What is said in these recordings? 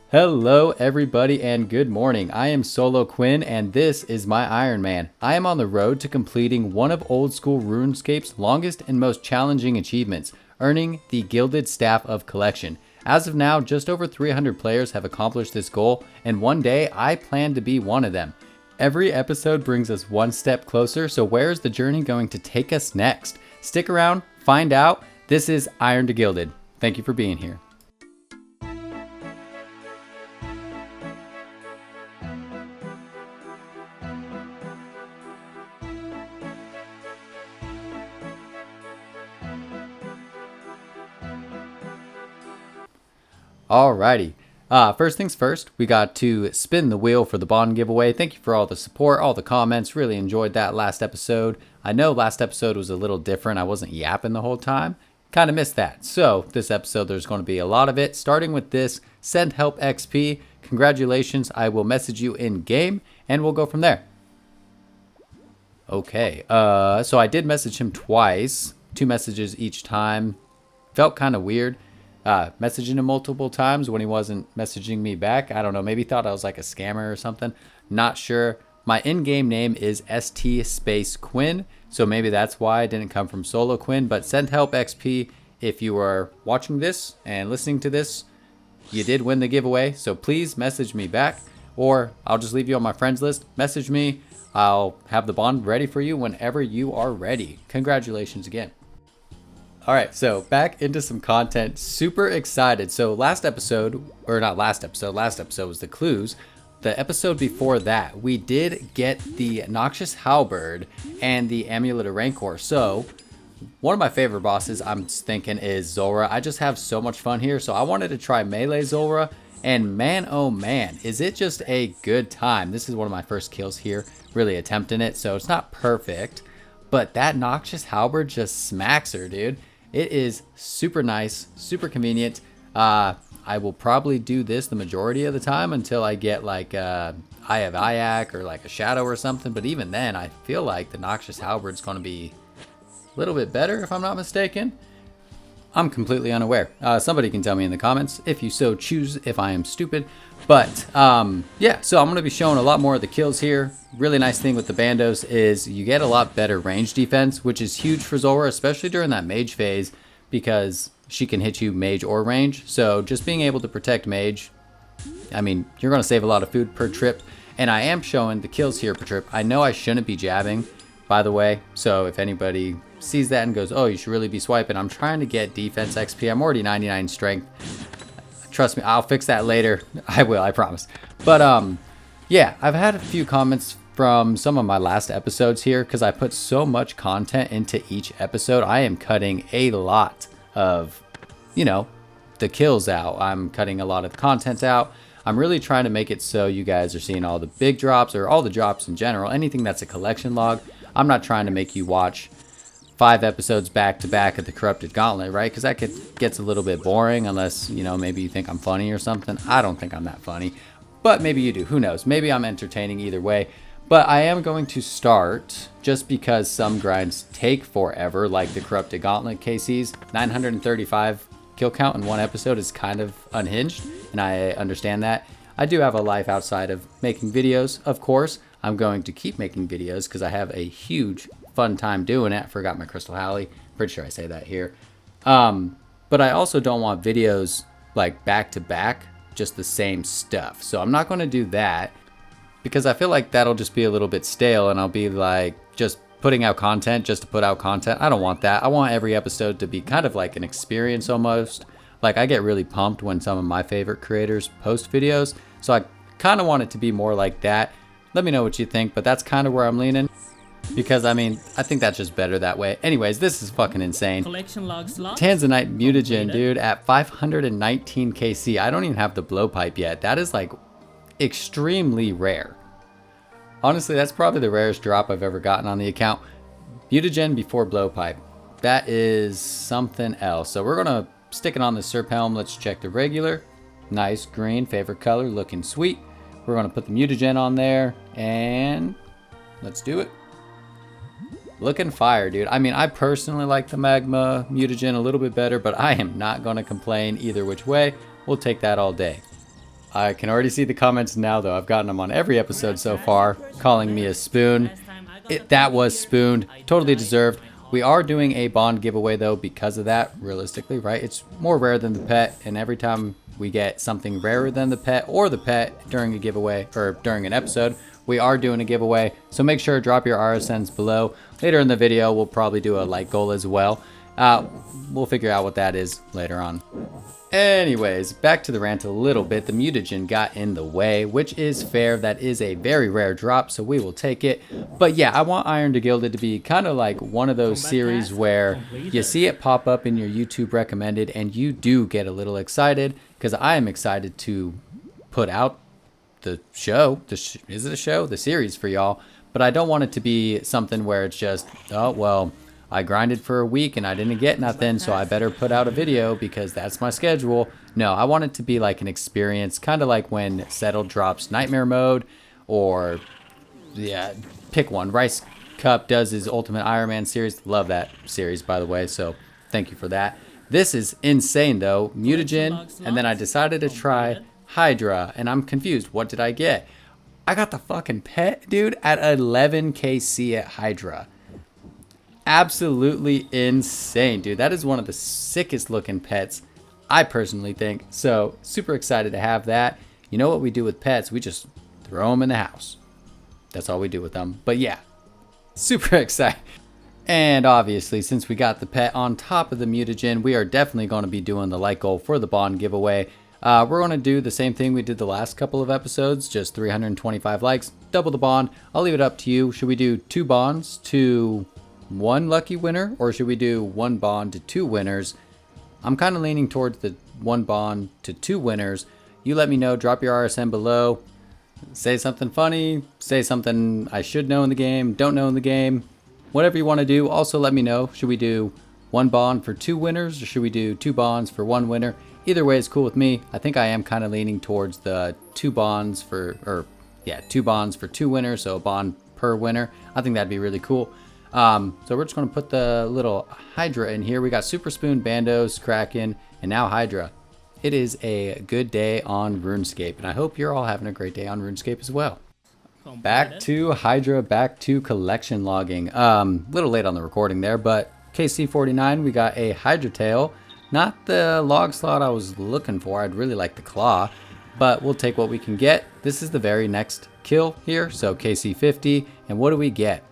Hello everybody and good morning. I am SoloQuinn and this is my Iron Man. I am on the road to completing one of old school RuneScape's longest and most challenging achievements, earning the Gilded Staff of Collection. As of now, just over 300 players have accomplished this goal, and one day I plan to be one of them. Every episode brings us one step closer, so where is the journey going to take us next? Stick around, find out. This is Iron to Gilded. Thank you for being here. Alrighty. First things first, we got to spin the wheel for the bond giveaway. Thank you for all the support, all the comments. Really enjoyed that last episode. I know last episode was a little different. I wasn't yapping the whole time. Kind of missed that. So this episode, there's going to be a lot of it. Starting with this, send help XP. Congratulations. I will message you in game and we'll go from there. Okay. So I did message him twice. 2 messages each time. Felt kind of weird. Messaging him multiple times when he wasn't messaging me back. I don't know, maybe thought I was like a scammer or something. Not sure. My in-game name is ST Space Quinn, so maybe that's why it didn't come from SoloQuinn. But send help XP if you are watching this and listening to this. You did win the giveaway, so please message me back, or I'll just leave you on my friends list. Message me. I'll have the bond ready for you whenever you are ready. Congratulations again. Alright, so back into some content. Super excited. So last episode was the clues. The episode before that, we did get the Noxious Halberd and the Amulet of Rancor. So one of my favorite bosses, I'm thinking, is Zulrah. I just have so much fun here. So I wanted to try Melee Zulrah. And man, oh man, is it just a good time. This is one of my first kills here, really attempting it. So it's not perfect, but that Noxious Halberd just smacks her, dude. It is super nice, super convenient. I will probably do this the majority of the time until I get like Eye of Ayak or like a Shadow or something. But even then, I feel like the Noxious Halberd is going to be a little bit better if I'm not mistaken. I'm completely unaware. Somebody can tell me in the comments if you so choose, if I am stupid. But yeah, so I'm going to be showing a lot more of the kills here. Really nice thing with the bandos is you get a lot better range defense, which is huge for Zulrah, especially during that mage phase, because she can hit you mage or range. So just being able to protect mage, I mean, you're going to save a lot of food per trip. And I am showing the kills here per trip. I know I shouldn't be jabbing, by the way. So if anybody sees that and goes, oh, you should really be swiping, I'm trying to get defense XP. I'm already 99 strength. Trust me, I'll fix that later. I will, I promise. But yeah, I've had a few comments from some of my last episodes here because I put so much content into each episode. I am cutting a lot of, you know, the kills out. I'm cutting a lot of the content out. I'm really trying to make it so you guys are seeing all the big drops or all the drops in general, anything that's a collection log. I'm not trying to make you watch 5 episodes back to back at the Corrupted Gauntlet, right? Because that gets a little bit boring unless, you know, maybe you think I'm funny or something. I don't think I'm that funny, but maybe you do. Who knows? Maybe I'm entertaining either way. But I am going to start, just because some grinds take forever, like the Corrupted Gauntlet KCs. 935 kill count in one episode is kind of unhinged, and I understand that. I do have a life outside of making videos, of course. I'm going to keep making videos because I have a huge fun time doing it. I forgot my Crystal Halley. Pretty sure I say that here. But I also don't want videos like back to back, just the same stuff. So I'm not going to do that because I feel like that'll just be a little bit stale and I'll be like just putting out content just to put out content. I don't want that. I want every episode to be kind of like an experience almost. Like I get really pumped when some of my favorite creators post videos. So I kind of want it to be more like that. Let me know what you think, but that's kind of where I'm leaning. Because, I mean, I think that's just better that way. Anyways, this is fucking insane. Collection log slots. Tanzanite mutagen, dude, at 519 KC. I don't even have the blowpipe yet. That is, like, extremely rare. Honestly, that's probably the rarest drop I've ever gotten on the account. Mutagen before blowpipe. That is something else. So we're going to stick it on the Serp Helm. Let's check the regular. Nice green, favorite color, looking sweet. We're going to put the mutagen on there, and let's do it. Looking fire, dude. I mean, I personally like the magma mutagen a little bit better, but I am not going to complain either which way. We'll take that all day. I can already see the comments now, though. I've gotten them on every episode so far, calling me a spoon. That was spooned. Totally deserved. We are doing a bond giveaway, though, because of that, realistically, right? It's more rare than the pet, and every time we get something rarer than the pet or the pet during a giveaway or during an episode, we are doing a giveaway. So make sure to drop your RSNs below. Later in the video, we'll probably do a like goal as well. We'll figure out what that is later on. Anyways, back to the rant a little bit. The mutagen got in the way, which is fair. That is a very rare drop, so we will take it. But yeah, I want Iron to Gilded to be kind of like one of those series where you see it pop up in your YouTube recommended and you do get a little excited, because I am excited to put out the show. Is it a show? The series for y'all. But I don't want it to be something where it's just, oh, well, I grinded for a week and I didn't get nothing, so I better put out a video because that's my schedule. No, I want it to be like an experience, kind of like when Settled drops Nightmare Mode, or, yeah, pick one. Rice Cup does his Ultimate Iron Man series. Love that series, by the way, so thank you for that. This is insane, though. Mutagen, and then I decided to try Hydra, and I'm confused. What did I get? I got the fucking pet, dude, at 11 KC at Hydra. Absolutely insane, dude. That is one of the sickest looking pets, I personally think. So super excited to have that. You know what we do with pets? We just throw them in the house. That's all we do with them. But yeah, super excited. And obviously, since we got the pet on top of the mutagen, we are definitely going to be doing the like goal for the bond giveaway. We're going to do the same thing we did the last couple of episodes, just 325 likes, double the bond. I'll leave it up to you. Should we do 2 bonds to 1 lucky winner, or should we do 1 bond to 2 winners? I'm kind of leaning towards the 1 bond to 2 winners. You let me know. Drop your RSN below. Say something funny. Say something I should know in the game, don't know in the game. Whatever you want to do. Also let me know. Should we do 1 bond for 2 winners, or should we do 2 bonds for 1 winner? Either way is cool with me. I think I am kind of leaning towards the 2 bonds for 2 winners, so a bond per winner. I think that'd be really cool. So we're just going to put the little Hydra in here. We got Super Spoon, Bandos, Kraken, and now Hydra. It is a good day on RuneScape, and I hope you're all having a great day on RuneScape as well. Back to Hydra, back to collection logging. Little late on the recording there, but KC49, we got a Hydra tail. Not the log slot I was looking for. I'd really like the claw, but we'll take what we can get. This is the very next kill here, so KC50, and what do we get?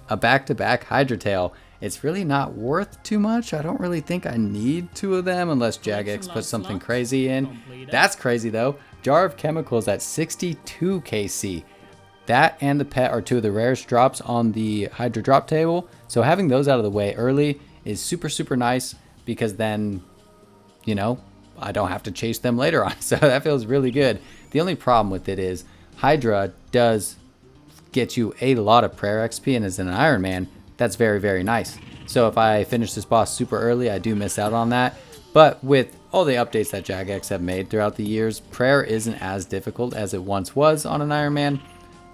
A back-to-back Hydra tail. It's really not worth too much. I don't really think I need 2 of them unless Jagex puts something crazy in. That's crazy though. Jar of Chemicals at 62 KC. That and the pet are 2 of the rarest drops on the Hydra drop table. So having those out of the way early is super, super nice, because then, you know, I don't have to chase them later on. So that feels really good. The only problem with it is Hydra does get you a lot of prayer XP, and as an Iron Man, that's very, very nice. So if I finish this boss super early, I do miss out on that. But with all the updates that Jagex have made throughout the years, prayer isn't as difficult as it once was on an Iron Man.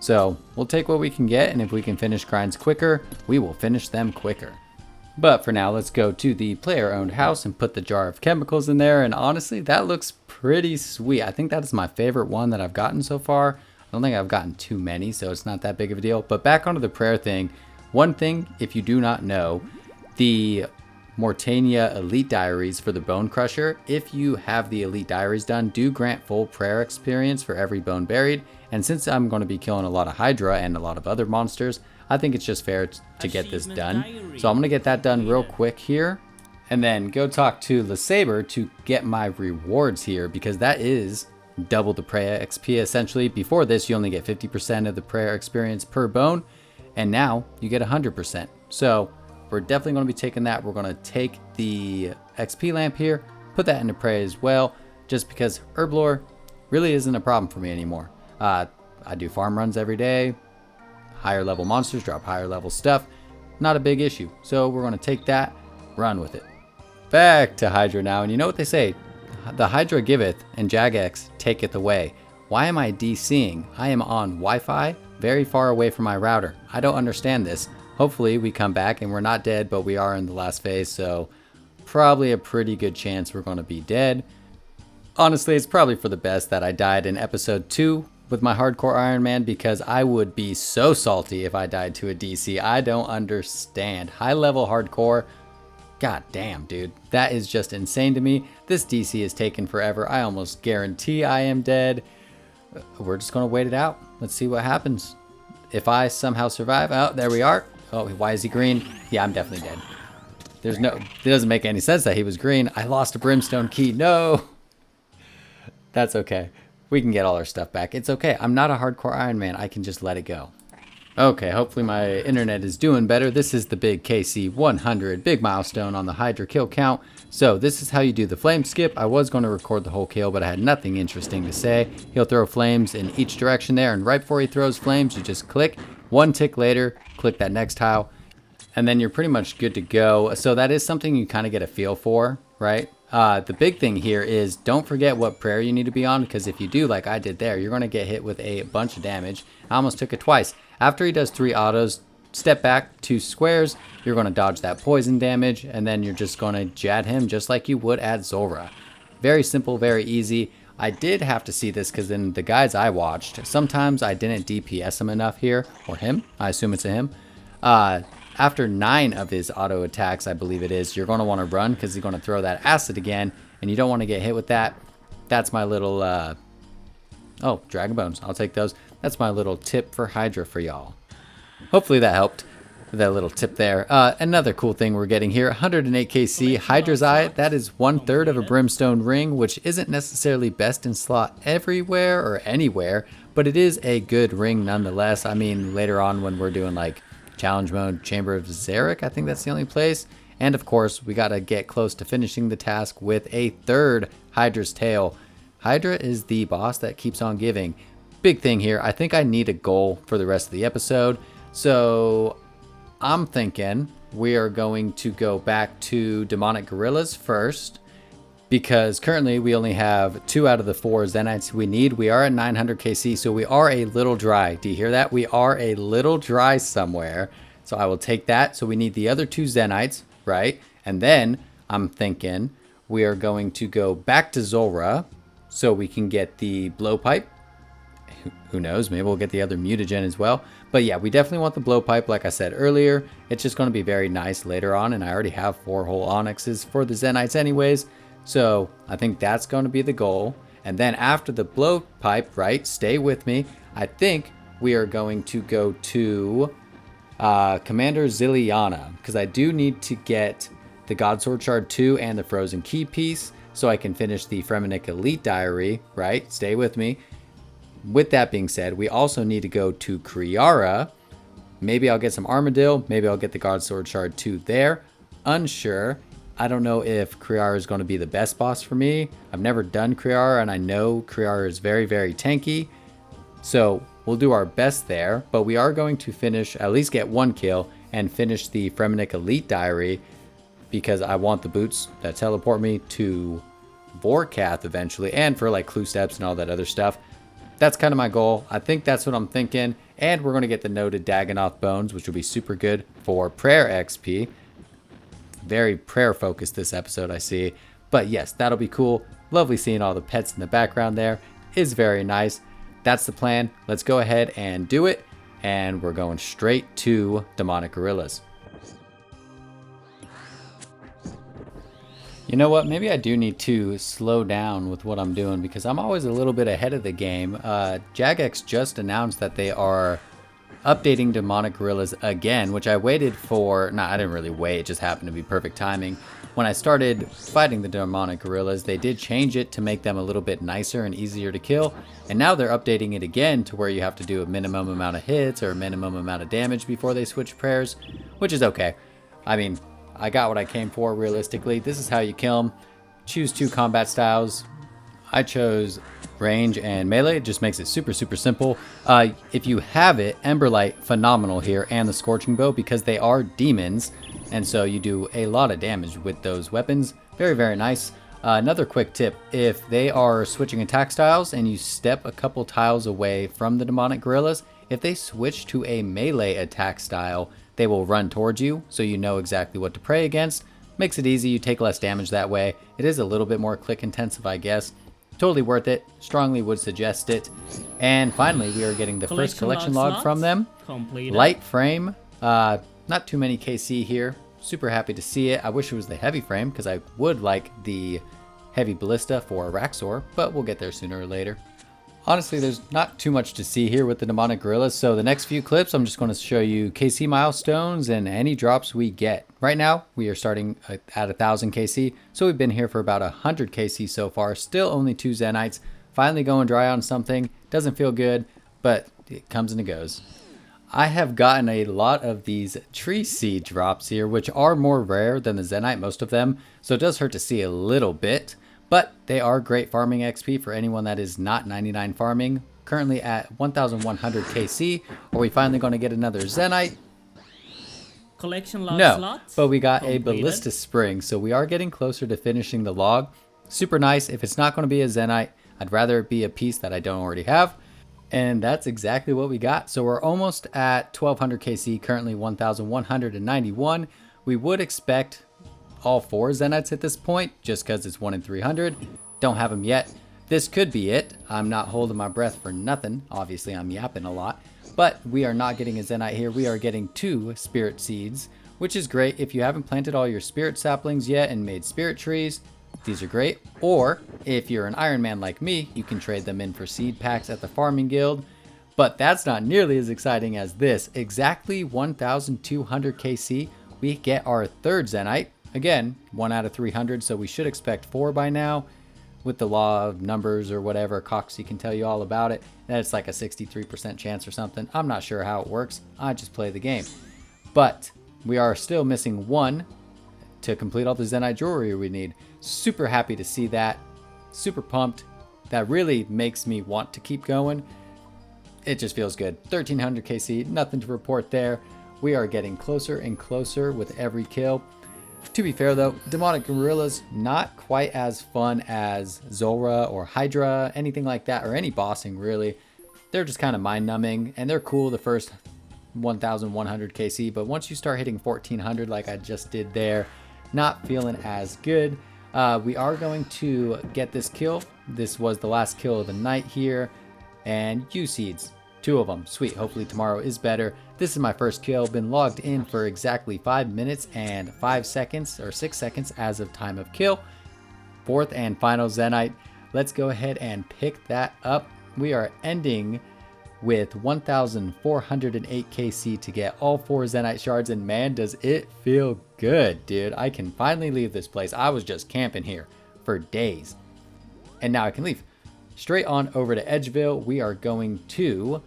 So we'll take what we can get, and if we can finish grinds quicker, we will finish them quicker. But for now, let's go to the player-owned house and put the Jar of Chemicals in there, and honestly, that looks pretty sweet. I think that is my favorite one that I've gotten so far. I don't think I've gotten too many, so it's not that big of a deal. But back onto the prayer thing. One thing, if you do not know, the Mortania Elite Diaries for the Bone Crusher, if you have the Elite Diaries done, do grant full prayer experience for every bone buried. And since I'm going to be killing a lot of Hydra and a lot of other monsters, I think it's just fair to get this done. So I'm going to get that done real quick here, and then go talk to LeSabre to get my rewards here, because that is double the prayer XP essentially. Before this, you only get 50% of the prayer experience per bone, and now you get 100%. So we're definitely going to be taking that. We're going to take the XP lamp here, put that into prayer as well, just because herb lore really isn't a problem for me anymore. I do farm runs every day. Higher level monsters drop higher level stuff. Not a big issue. So we're going to take that, run with it. Back to Hydra now, and you know what they say, the Hydra giveth and Jagex taketh away. Why am I DCing? I am on Wi-Fi very far away from my router. I don't understand this. Hopefully we come back and we're not dead, but we are in the last phase, so probably a pretty good chance we're going to be dead. Honestly, it's probably for the best that I died in episode 2 with my hardcore Iron Man, because I would be so salty if I died to a DC. I don't understand. High level hardcore. God damn, dude. That is just insane to me. This DC is taking forever. I almost guarantee I am dead. We're just going to wait it out. Let's see what happens. If I somehow survive. Oh, there we are. Oh, why is he green? Yeah, I'm definitely dead. It doesn't make any sense that he was green. I lost a brimstone key. No. That's okay. We can get all our stuff back. It's okay. I'm not a hardcore Iron Man. I can just let it go. Okay, hopefully my internet is doing better. This is the big KC 100, big milestone on the Hydra kill count. So this is how you do the flame skip. I was going to record the whole kill, but I had nothing interesting to say. He'll throw flames in each direction there, and right before he throws flames, you just click. One tick later, click that next tile, and then you're pretty much good to go. So that is something you kind of get a feel for, right? The big thing here is don't forget what prayer you need to be on, because if you do, like I did there, you're going to get hit with a bunch of damage. I almost took it twice. After he does 3 autos, step back 2 squares, you're going to dodge that poison damage, and then you're just going to jad him just like you would at Zulrah. Very simple, very easy. I did have to see this because in the guides I watched, sometimes I didn't DPS him enough here, or him, I assume it's a him. After 9 of his auto attacks, I believe it is, you're going to want to run because he's going to throw that acid again, and you don't want to get hit with that. That's my little, oh, Dragon Bones, I'll take those. That's my little tip for Hydra for y'all. Hopefully that helped, that little tip there. Another cool thing we're getting here, 108 KC, Hydra's Eye. That is 1/3 of a Brimstone ring, which isn't necessarily best in slot everywhere or anywhere, but it is a good ring nonetheless. I mean, later on when we're doing like challenge mode, Chamber of Zarek, I think that's the only place. And of course, we got to get close to finishing the task with a 3rd Hydra's Tail. Hydra is the boss that keeps on giving. Big thing here, I think I need a goal for the rest of the episode. So I'm thinking we are going to go back to Demonic Gorillas first, because currently we only have 2 out of the 4 Zenytes we need. We are at 900 KC, so we are a little dry. Do you hear that? We are a little dry somewhere. So I will take that. So we need the other 2 Zenytes, right? And then I'm thinking we are going to go back to Zulrah so we can get the blowpipe. Who knows? Maybe we'll get the other mutagen as well. But yeah, we definitely want the blowpipe, like I said earlier. It's just going to be very nice later on, and I already have 4 whole onyxes for the Zenytes anyways. So I think that's going to be the goal. And then after the blowpipe, right, stay with me, I think we are going to go to Commander Ziliana, because I do need to get the Godsword Shard 2 and the Frozen Key piece so I can finish the Fremennik Elite Diary, right? Stay with me. With that being said, we also need to go to Kriara. Maybe I'll get some Armadillo. Maybe I'll get the Godsword Shard 2 there. Unsure. I don't know if Kriara is going to be the best boss for me. I've never done Kriara, and I know Kriara is very, very tanky. So we'll do our best there. But we are going to finish, at least get 1 kill, and finish the Fremennik Elite Diary, because I want the boots that teleport me to Vorkath eventually, and for like clue steps and all that other stuff. That's kind of my goal. I think that's what I'm thinking. And we're going to get the noted Dagannoth bones, which will be super good for prayer XP. Very prayer focused this episode, I see. But yes, that'll be cool. Lovely seeing all the pets in the background there. Is very nice. That's the plan. Let's go ahead and do it. And we're going straight to Demonic Gorillas. You know what? Maybe I do need to slow down with what I'm doing, because I'm always a little bit ahead of the game. Jagex just announced that they are updating Demonic Gorillas again, which I waited for. I didn't really wait. It just happened to be perfect timing. When I started fighting the Demonic Gorillas, they did change it to make them a little bit nicer and easier to kill. And now they're updating it again to where you have to do a minimum amount of hits or a minimum amount of damage before they switch prayers, which is okay. I mean, I got what I came for, realistically. This is how you kill them. Choose 2 combat styles. I chose range and melee. It just makes it super, super simple. If you have it, Emberlight, phenomenal here, and the Scorching Bow, because they are demons, and so you do a lot of damage with those weapons. Very, very nice. Another quick tip, if they are switching attack styles and you step a couple tiles away from the Demonic Gorillas, if they switch to a melee attack style, they will run towards you, so you know exactly what to pray against. Makes it easy, you take less damage that way. It is a little bit more click intensive, I guess. Totally worth it. Strongly would suggest it. And finally, we are getting the first collection log from them. Completed. Light frame. Not too many KC here. Super happy to see it. I wish it was the heavy frame because I would like the heavy ballista for Araxor, but we'll get there sooner or later. Honestly, there's not too much to see here with the demonic gorillas, so the next few clips I'm just going to show you KC milestones and any drops we get. Right now we are starting at 1000 KC, so we've been here for about 100 KC so far. Still only 2 Zenytes. Finally going dry on something. Doesn't feel good, but it comes and it goes. I have gotten a lot of these tree seed drops here, which are more rare than the Zenyte, most of them, so it does hurt to see a little bit. But they are great farming XP for anyone that is not 99 farming. Currently at 1100 KC. Are we finally going to get another Zenyte? Collection log no, slots but we got completed. a ballista spring, so we are getting closer to finishing the log. Super nice. If it's not going to be a Zenyte, I'd rather it be a piece that I don't already have. And that's exactly what we got. So we're almost at 1200 KC, currently 1191. We would expect all 4 Zenytes at this point, just because it's 1 in 300. Don't have them yet. This could be it. I'm not holding my breath for nothing. Obviously, I'm yapping a lot. But we are not getting a Zenyte here. We are getting 2 spirit seeds, which is great. If you haven't planted all your spirit saplings yet and made spirit trees, these are great. Or if you're an Iron Man like me, you can trade them in for seed packs at the farming guild. But that's not nearly as exciting as this. Exactly 1200 KC, we get our 3rd Zenyte. Again, 1 out of 300, so we should expect 4 by now. With the law of numbers or whatever, Coxie can tell you all about it. That's like a 63% chance or something. I'm not sure how it works. I just play the game. But we are still missing 1 to complete all the Zenyte jewelry we need. Super happy to see that. Super pumped. That really makes me want to keep going. It just feels good. 1300 KC, nothing to report there. We are getting closer and closer with every kill. To be fair though, demonic gorillas not quite as fun as Zulrah or Hydra, anything like that, or any bossing really. They're just kind of mind numbing and they're cool the first 1100 KC, but once you start hitting 1400 like I just did there, not feeling as good. We are going to get this kill. This was the last kill of the night here, and U seeds, 2 of them. Sweet, hopefully tomorrow is better. This is my first kill, been logged in for exactly 5 minutes and 5 seconds, or 6 seconds as of time of kill. 4th and final Zenyte. Let's go ahead and pick that up. We are ending with 1408 KC to get all 4 Zenyte shards, and man, does it feel good, dude. I can finally leave this place. I was just camping here for days, and now I can leave. Straight on over to Edgeville. We are going to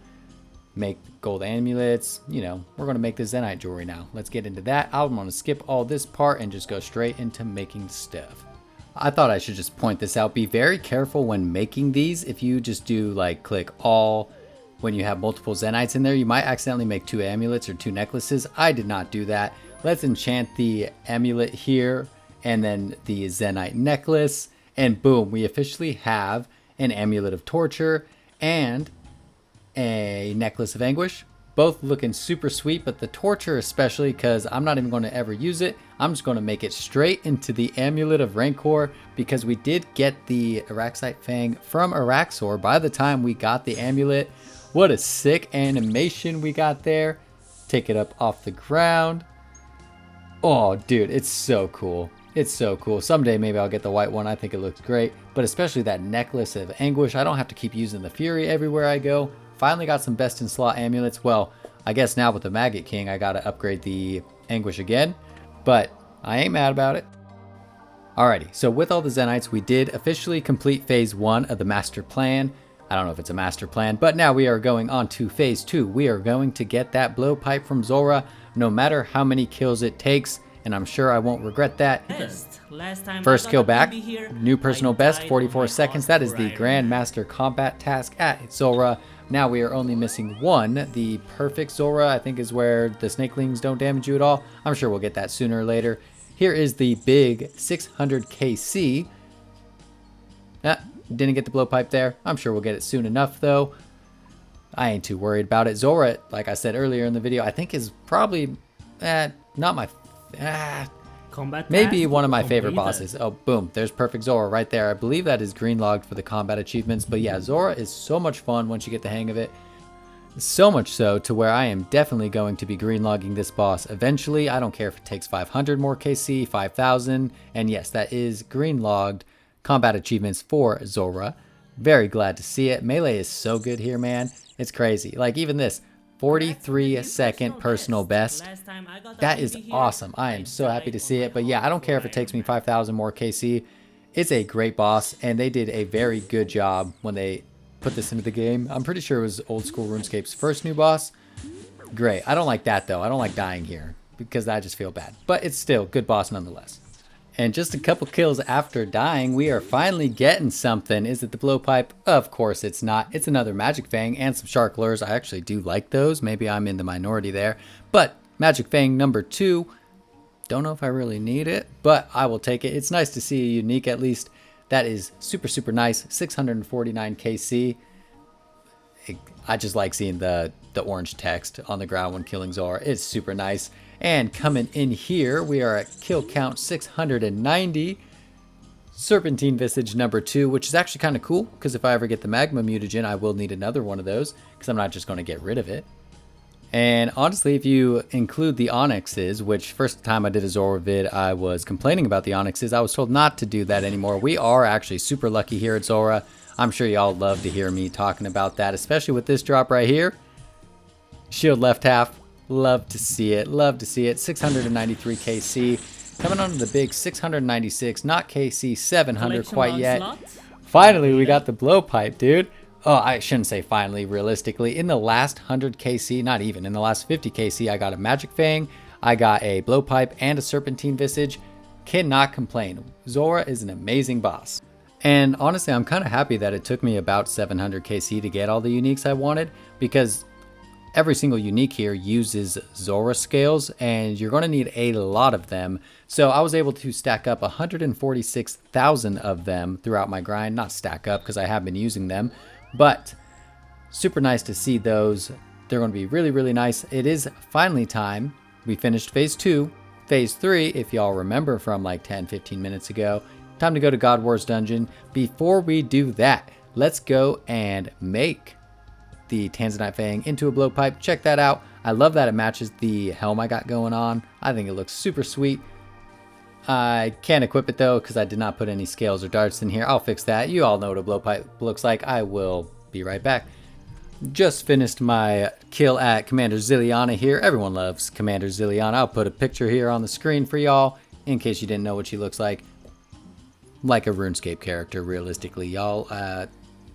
make gold amulets. You know, we're going to make the Zenyte jewelry now. Let's get into that. I'm going to skip all this part and just go straight into making stuff. I thought I should just point this out. Be very careful when making these. If you just do like click all when you have multiple Zenytes in there, you might accidentally make 2 amulets or 2 necklaces. I did not do that. Let's enchant the amulet here and then the Zenyte necklace, and boom, we officially have an amulet of torture and a necklace of anguish. Both looking super sweet, but the torture especially, because I'm not even going to ever use it. I'm just going to make it straight into the amulet of Rancor, because we did get the Araxite Fang from Araxor by the time we got the amulet. What a sick animation we got there. Take it up off the ground. Oh, dude, it's so cool. It's so cool. Someday maybe I'll get the white one. I think it looks great. But especially that necklace of anguish. I don't have to keep using the Fury everywhere I go. Finally got some best in slot amulets. Well, I guess now with the Maggot King, I got to upgrade the anguish again. But I ain't mad about it. Alrighty, so with all the Zenytes, we did officially complete phase 1 of the master plan. I don't know if it's a master plan, but now we are going on to phase 2. We are going to get that blowpipe from Zulrah, no matter how many kills it takes, and I'm sure I won't regret that. First kill back, new personal best, 44 seconds. That is the Grandmaster combat task at Zulrah. Now we are only missing 1. The perfect Zulrah, I think, is where the snakelings don't damage you at all. I'm sure we'll get that sooner or later. Here is the big 600 KC. Didn't get the blowpipe there. I'm sure we'll get it soon enough though. I ain't too worried about it. Zulrah, like I said earlier in the video, I think is probably not my Combat Maybe task one of my favorite completed. bosses. Oh, boom. There's Perfect Zulrah right there. I believe that is green logged for the combat achievements. But yeah, Zulrah is so much fun once you get the hang of it. So much so to where I am definitely going to be green logging this boss eventually. I don't care if it takes 500 more KC, 5,000. And yes, that is green logged combat achievements for Zulrah. Very glad to see it. Melee is so good here, man. It's crazy. Like even this 43-second personal best. That is awesome. I am so happy to see it. But yeah, I don't care if it takes me 5,000 more KC. It's a great boss, and they did a very good job when they put this into the game. I'm pretty sure it was old school RuneScape's first new boss. Great. I don't like that though. I don't like dying here because I just feel bad. But it's still good boss nonetheless. And just a couple kills after dying, we are finally getting something. Is it the blowpipe? Of course it's not. It's another Magic Fang and some Shark Lures. I actually do like those. Maybe I'm in the minority there. But Magic Fang number 2. Don't know if I really need it, but I will take it. It's nice to see a unique at least. That is super, super nice. 649 KC. I just like seeing the orange text on the ground when killing Zulrah. It's super nice. And coming in here, we are at kill count 690. Serpentine Visage number 2, which is actually kind of cool, because if I ever get the Magma Mutagen, I will need another one of those, because I'm not just going to get rid of it. And honestly, if you include the Onyxes, which first time I did a Zulrah vid, I was complaining about the Onyxes. I was told not to do that anymore. We are actually super lucky here at Zulrah. I'm sure y'all love to hear me talking about that, especially with this drop right here. Shield left half. Love to see it. Love to see it. 693 KC. Coming on to the big 696. Not KC 700 quite yet. Finally, we got the blowpipe, dude. Oh, I shouldn't say finally, realistically. In the last 100 KC, not even, in the last 50 KC, I got a Magic Fang, I got a blowpipe, and a Serpentine Visage. Cannot complain. Zulrah is an amazing boss. And honestly, I'm kind of happy that it took me about 700 KC to get all the uniques I wanted, because every single unique here uses Zulrah scales, and you're going to need a lot of them. So I was able to stack up 146,000 of them throughout my grind. Not stack up, because I have been using them. But super nice to see those. They're going to be really, really nice. It is finally time. We finished phase 2. Phase 3, if y'all remember from like 10-15 minutes ago. Time to go to God Wars Dungeon. Before we do that, let's go and make the Tanzanite Fang into a blowpipe. Check that out. I love that it matches the helm I got going on. I think it looks super sweet. I can't equip it though because I did not put any scales or darts in here. I'll fix that. You all know what a blowpipe looks like. I will be right back. Just finished my kill at Commander Ziliana here. Everyone loves Commander Ziliana. I'll put a picture here on the screen for y'all in case you didn't know what she looks like. Like a RuneScape character, realistically. Y'all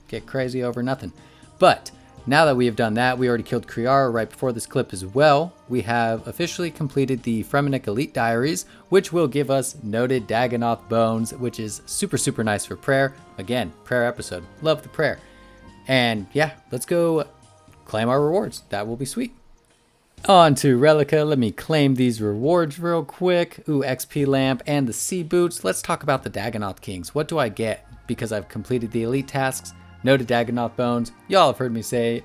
get crazy over nothing. But now that we have done that, we already killed Kriara right before this clip as well. We have officially completed the Fremennik Elite Diaries, which will give us noted Dagannoth bones, which is super, super nice for prayer. Again, prayer episode. Love the prayer. And yeah, let's go claim our rewards. That will be sweet. On to Relica. Let me claim these rewards real quick. Ooh, XP lamp and the sea boots. Let's talk about the Dagannoth Kings. What do I get because I've completed the elite tasks? Noted Dagannoth bones. Y'all have heard me say,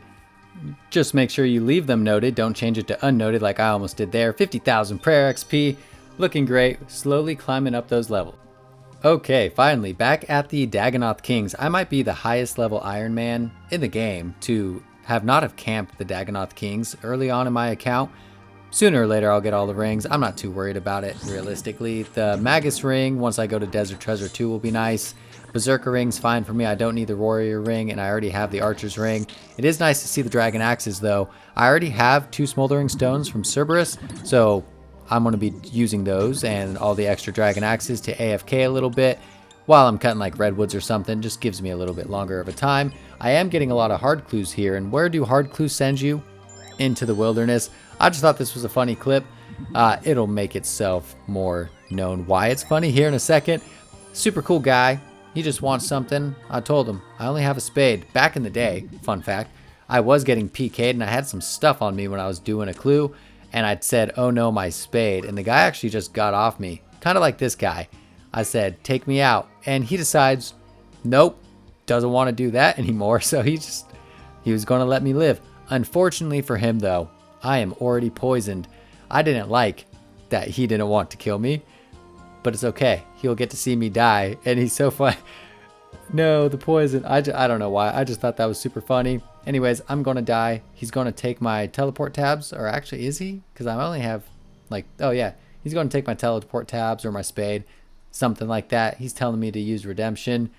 just make sure you leave them noted. Don't change it to unnoted like I almost did there. 50,000 prayer XP. Looking great. Slowly climbing up those levels. Okay, finally, back at the Dagannoth Kings. I might be the highest level Iron Man in the game to have camped the Dagannoth Kings early on in my account. Sooner or later, I'll get all the rings. I'm not too worried about it, realistically. The Magus ring, once I go to Desert Treasure 2, will be nice. Berserker ring's fine for me. I don't need the Warrior ring, and I already have the Archer's ring. It is nice to see the Dragon Axes, though. I already have 2 Smoldering Stones from Cerberus, so I'm going to be using those and all the extra Dragon Axes to AFK a little bit while I'm cutting like redwoods or something. Just gives me a little bit longer of a time. I am getting a lot of hard clues here, and where do hard clues send you? Into the wilderness. I just thought this was a funny clip. It'll make itself more known why it's funny here in a second. Super cool guy. He just wants something. I told him, I only have a spade. Back in the day, fun fact, I was getting PK'd and I had some stuff on me when I was doing a clue. And I'd said, oh no, my spade. And the guy actually just got off me. Kind of like this guy. I said, take me out. And he decides, nope, doesn't want to do that anymore. So he was going to let me live. Unfortunately for him though, I am already poisoned. I didn't like that he didn't want to kill me. but it's okay. He'll get to see me die, and he's so fun. No, the poison. I don't know why. I just thought that was super funny. Anyways, I'm going to die. He's going to take my teleport tabs, or actually, is he? Because I only have, like, oh yeah. He's going to take my teleport tabs or my spade, something like that. He's telling me to use redemption.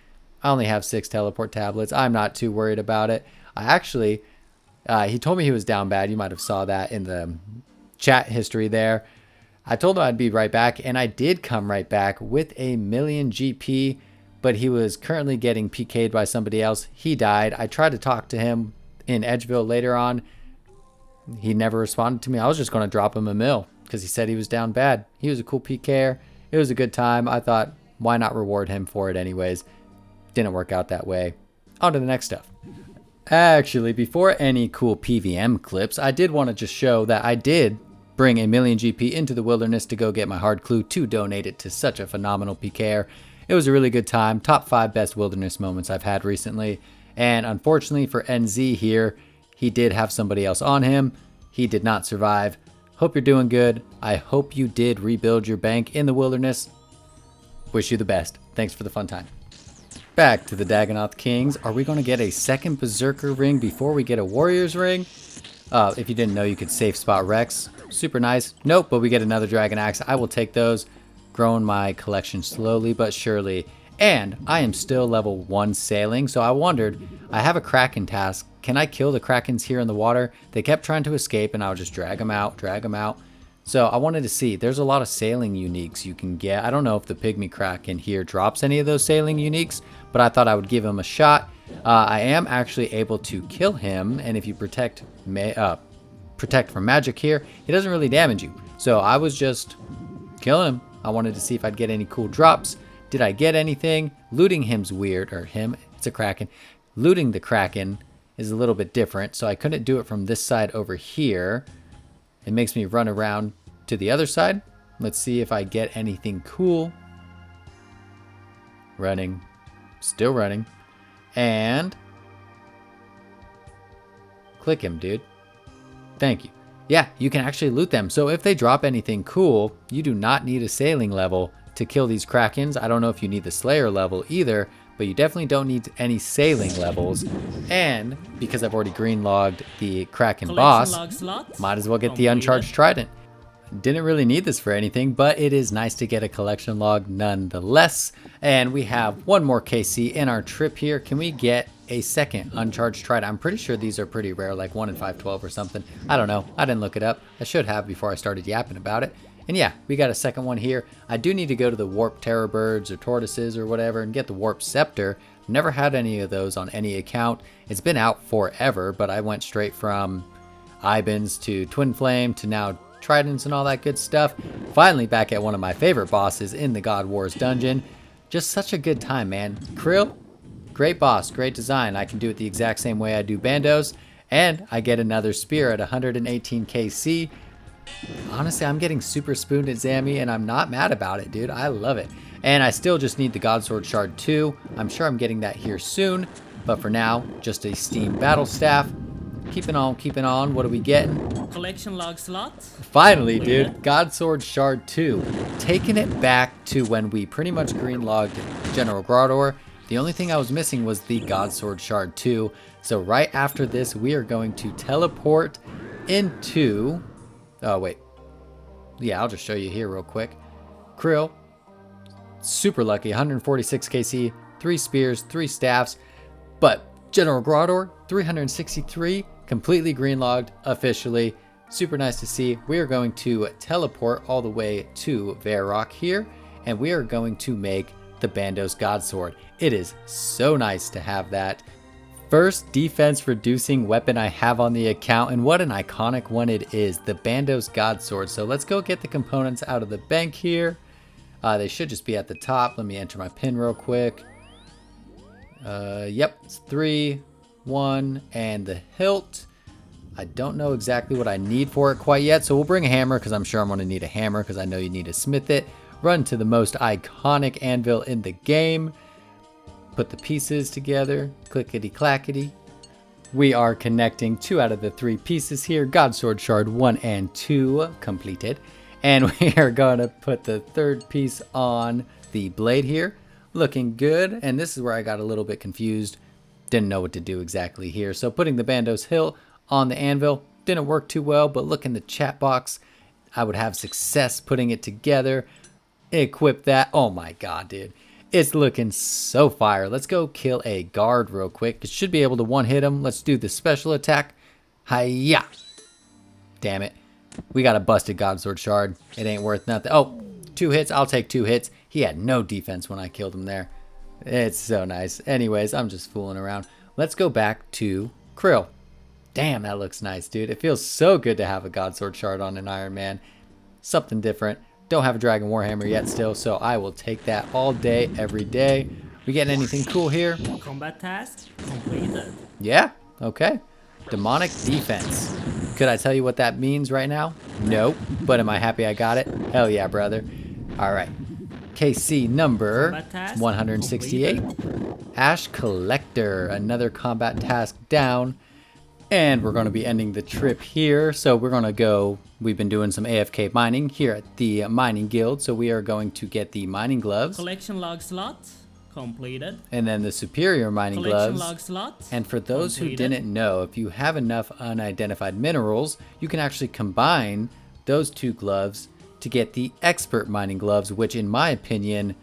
I only have 6 teleport tablets. I'm not too worried about it. I actually, he told me he was down bad. You might have saw that in the chat history there. I told him I'd be right back, and I did come right back with a million GP, but he was currently getting PK'd by somebody else. He died. I tried to talk to him in Edgeville later on. He never responded to me. I was just going to drop him a mill because he said he was down bad. He was a cool PKer. It was a good time. I thought, why not reward him for it anyways? Didn't work out that way. On to the next stuff. Actually, before any cool PVM clips, I did want to just show that I did bring a million GP into the wilderness to go get my hard clue to donate it to such a phenomenal PKer. It was a really good time. Top 5 best wilderness moments I've had recently. And unfortunately for NZ here, he did have somebody else on him. He did not survive. Hope you're doing good. I hope you did rebuild your bank in the wilderness. Wish you the best. Thanks for the fun time. Back to the Dagannoth Kings. Are we going to get a second Berserker ring before we get a Warrior's ring? If you didn't know, you could safe spot Rex. Super nice. Nope, but we get another Dragon Axe. I will take those. Growing my collection slowly but surely. And I am still level 1 sailing, so I wondered, I have a Kraken task. Can I kill the Krakens here in the water? They kept trying to escape, and I would just drag them out. So I wanted to see. There's a lot of sailing uniques you can get. I don't know if the Pygmy Kraken here drops any of those sailing uniques, but I thought I would give him a shot. I am actually able to kill him, and if you protect from magic here, he doesn't really damage you. So I was just killing him. I wanted to see if I'd get any cool drops. Did I get anything? Looting him's weird, or him, it's a Kraken. Looting the Kraken is a little bit different, so I couldn't do it from this side over here. It makes me run around to the other side. Let's see if I get anything cool. Running. Still running. And click him, dude. Thank you. Yeah, you can actually loot them. So if they drop anything cool, you do not need a sailing level to kill these Krakens. I don't know if you need the Slayer level either, but you definitely don't need any sailing levels. And because I've already green logged the Kraken boss, might as well get the Uncharged Trident. Didn't really need this for anything, but it is nice to get a collection log nonetheless. And we have one more KC in our trip here. Can we get a second Uncharged Trident? I'm pretty sure these are pretty rare, like 1 in 512 or something. I don't know. I didn't look it up. I should have before I started yapping about it. And yeah, we got a second one here. I do need to go to the Warp Terror Birds or Tortoises or whatever and get the Warp Scepter. Never had any of those on any account. It's been out forever, but I went straight from Ibans to Twin Flame to now Tridents and all that good stuff. Finally back at one of my favorite bosses in the God Wars dungeon. Just such a good time, man. Krill, great boss, great design. I can do it the exact same way I do Bandos. And I get another spear at 118 KC. Honestly, I'm getting super spooned at Zammy, and I'm not mad about it, dude. I love it. And I still just need the Godsword Shard 2. I'm sure I'm getting that here soon. But for now, just a Steam Battle Staff. Keeping on. What are we getting? Collection log slots. Finally, dude. Godsword Shard 2. Taking it back to when we pretty much green logged General Grador. The only thing I was missing was the Godsword Shard 2. So right after this, we are going to teleport into... Oh, wait. Yeah, I'll just show you here real quick. Krill. Super lucky. 146 KC. 3 spears, 3 staffs. But General Grador, 363. Completely green logged officially. Super nice to see. We are going to teleport all the way to Varrock here. And we are going to make the Bandos Godsword. It is so nice to have that. First defense reducing weapon I have on the account, and what an iconic one it is, the Bandos Godsword. So let's go get the components out of the bank here. They should just be at the top. Let me enter my pin real quick. Yep, it's 3, 1, and the hilt. I don't know exactly what I need for it quite yet, so we'll bring a hammer because I'm sure I'm going to need a hammer because I know you need to smith it. Run to the most iconic anvil in the game. Put the pieces together, clickety clackety. We are connecting 2 out of the 3 pieces here. Godsword Shard 1 and 2 completed. And we are going to put the third piece on the blade here. Looking good. And this is where I got a little bit confused. Didn't know what to do exactly here. So putting the Bandos hilt on the anvil didn't work too well. But look in the chat box. I would have success putting it together. Equip that. Oh my god, dude. It's looking so fire. Let's go kill a guard real quick. It should be able to one hit him. Let's do the special attack. Hiya. Damn it. We got a busted Godsword shard. It ain't worth nothing. Oh, 2 hits. I'll take 2 hits. He had no defense when I killed him there. It's so nice. Anyways, I'm just fooling around. Let's go back to Krill. Damn, that looks nice, dude. It feels so good to have a Godsword shard on an Iron Man. Something different. Don't have a Dragon Warhammer yet still, so I will take that all day, every day. We getting anything cool here? Combat task completed. Yeah, okay. Demonic defense. Could I tell you what that means right now? Nope. But am I happy I got it? Hell yeah, brother. All right. KC number 168. Ash Collector. Another combat task down. And we're going to be ending the trip here. So we're going to go. We've been doing some AFK mining here at the mining guild. So we are going to get the mining gloves. Collection log slot completed. And then the superior mining gloves. Log slot And for those completed. who didn't know, if you have enough unidentified minerals, you can actually combine those 2 gloves to get the expert mining gloves, which in my opinion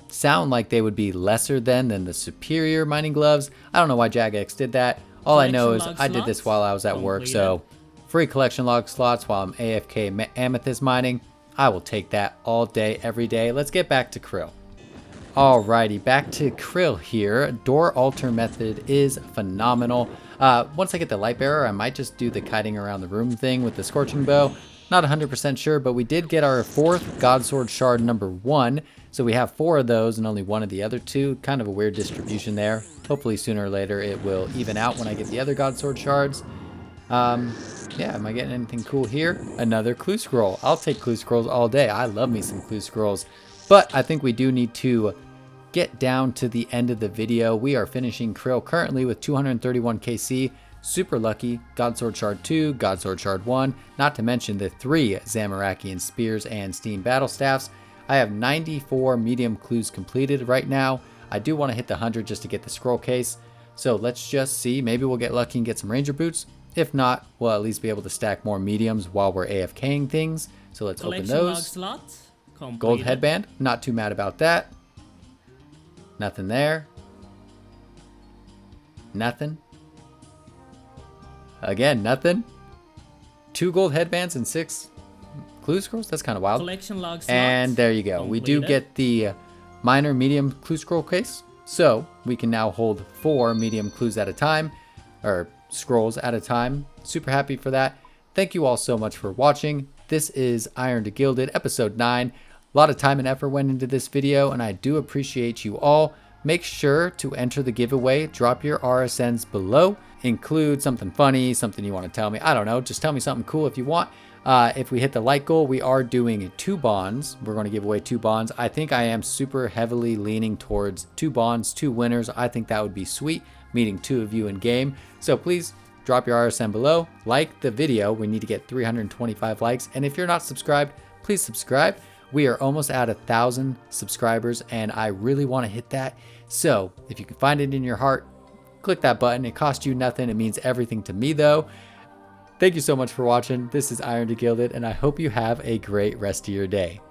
sound like they would be lesser than the superior mining gloves. I don't know why Jagex did that. All I know is I did this while I was at work, so free collection log slots while I'm AFK amethyst mining. I will take that all day, every day. Let's get back to Krill. Alrighty, back to Krill here. Door altar method is phenomenal. Once I get the light bearer, I might just do the kiting around the room thing with the scorching bow. Not 100% sure, but we did get our 4th Godsword shard number 1. So we have 4 of those and only 1 of the other 2. Kind of a weird distribution there. Hopefully sooner or later it will even out when I get the other Godsword shards. Yeah, am I getting anything cool here? Another clue scroll. I'll take clue scrolls all day. I love me some clue scrolls. But I think we do need to get down to the end of the video. We are finishing Krill currently with 231 KC. Super lucky. Godsword Shard 2, Godsword Shard 1, not to mention the 3 Zamorakian Spears and Steam Battle Staffs. I have 94 medium clues completed right now. I do want to hit the 100 just to get the scroll case. So let's just see. Maybe we'll get lucky and get some Ranger Boots. If not, we'll at least be able to stack more mediums while we're AFKing things. So let's open those. Gold headband. Not too mad about that. Nothing there. Nothing. Again, nothing. 2 gold headbands and 6 clue scrolls. That's kind of wild. And there you go. We do get the minor medium clue scroll case. So we can now hold 4 medium clues at a time, or scrolls at a time. Super happy for that. Thank you all so much for watching. This is Iron to Gilded, episode 9. A lot of time and effort went into this video, and I do appreciate you all. Make sure to enter the giveaway. Drop your RSNs below. Include something funny, something you want to tell me. I don't know. Just tell me something cool if you want. If we hit the like goal, we are doing 2 bonds. We're going to give away 2 bonds. I think I am super heavily leaning towards 2 bonds, 2 winners. I think that would be sweet, meeting 2 of you in game. So please drop your RSN below. Like the video. We need to get 325 likes. And if you're not subscribed, please subscribe. We are almost at 1,000 subscribers, and I really want to hit that. So if you can find it in your heart, click that button. It costs you nothing. It means everything to me, though. Thank you so much for watching. This is Iron to Gilded, and I hope you have a great rest of your day.